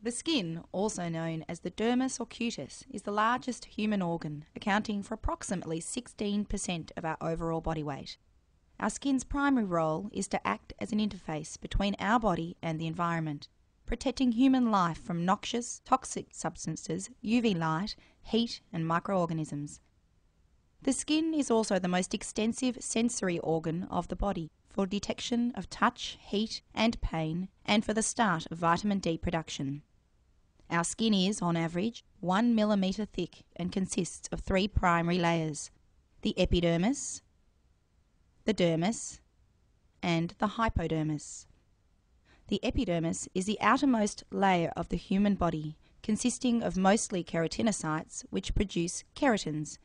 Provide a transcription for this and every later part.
The skin, also known as the dermis or cutis, is the largest human organ, accounting for approximately 16% of our overall body weight. Our skin's primary role is to act as an interface between our body and the environment, protecting human life from noxious, toxic substances, UV light, heat, and microorganisms. The skin is also the most extensive sensory organ of the body for detection of touch, heat, and pain, and for the start of vitamin D production. Our skin is, on average, 1 millimetre thick and consists of 3 primary layers: the epidermis, the dermis, and the hypodermis. The epidermis is the outermost layer of the human body, consisting of mostly keratinocytes which produce keratins.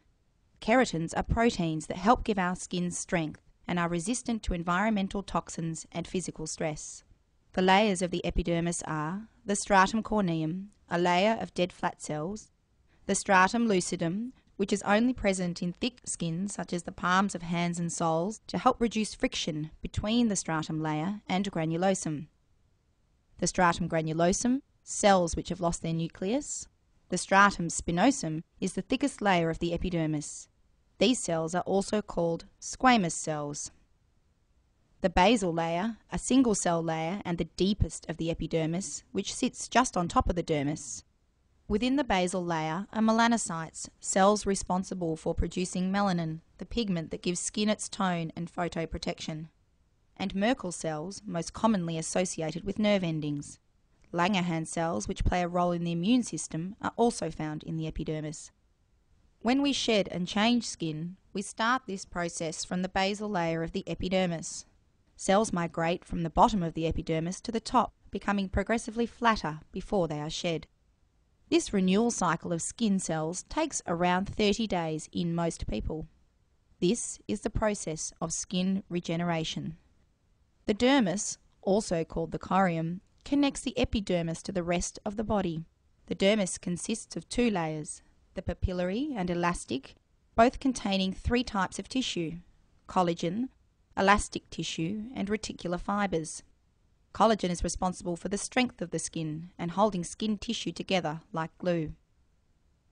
Keratins are proteins that help give our skin strength and are resistant to environmental toxins and physical stress. The layers of the epidermis are the stratum corneum, a layer of dead flat cells, the stratum lucidum, which is only present in thick skin such as the palms of hands and soles to help reduce friction between the stratum layer and granulosum. The stratum granulosum, cells which have lost their nucleus. The stratum spinosum is the thickest layer of the epidermis. These cells are also called squamous cells. The basal layer, a single cell layer and the deepest of the epidermis, which sits just on top of the dermis. Within the basal layer are melanocytes, cells responsible for producing melanin, the pigment that gives skin its tone and photoprotection. And Merkel cells, most commonly associated with nerve endings. Langerhans cells, which play a role in the immune system, are also found in the epidermis. When we shed and change skin, we start this process from the basal layer of the epidermis. Cells migrate from the bottom of the epidermis to the top, becoming progressively flatter before they are shed. This renewal cycle of skin cells takes around 30 days in most people. This is the process of skin regeneration. The dermis, also called the corium, connects the epidermis to the rest of the body. The dermis consists of 2 layers, the papillary and elastic, both containing 3 types of tissue: collagen, elastic tissue, and reticular fibres. Collagen is responsible for the strength of the skin and holding skin tissue together like glue.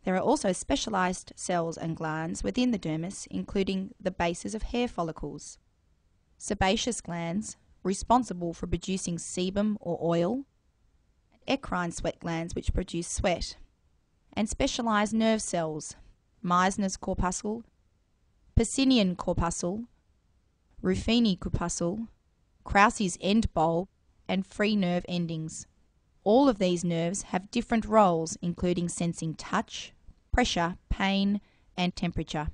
There are also specialised cells and glands within the dermis, including the bases of hair follicles, sebaceous glands, responsible for producing sebum or oil, eccrine sweat glands which produce sweat, and specialised nerve cells, Meissner's corpuscle, Pacinian corpuscle, Ruffini corpuscle, Krause's end bulb, and free nerve endings. All of these nerves have different roles, including sensing touch, pressure, pain, and temperature.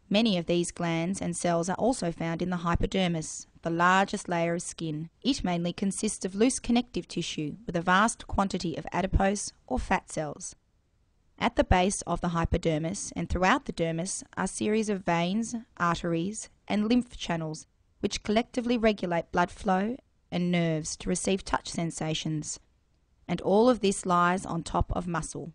Many of these glands and cells are also found in the hypodermis, the largest layer of skin. It mainly consists of loose connective tissue with a vast quantity of adipose or fat cells. At the base of the hypodermis and throughout the dermis are a series of veins, arteries, and lymph channels which collectively regulate blood flow and nerves to receive touch sensations. And all of this lies on top of muscle.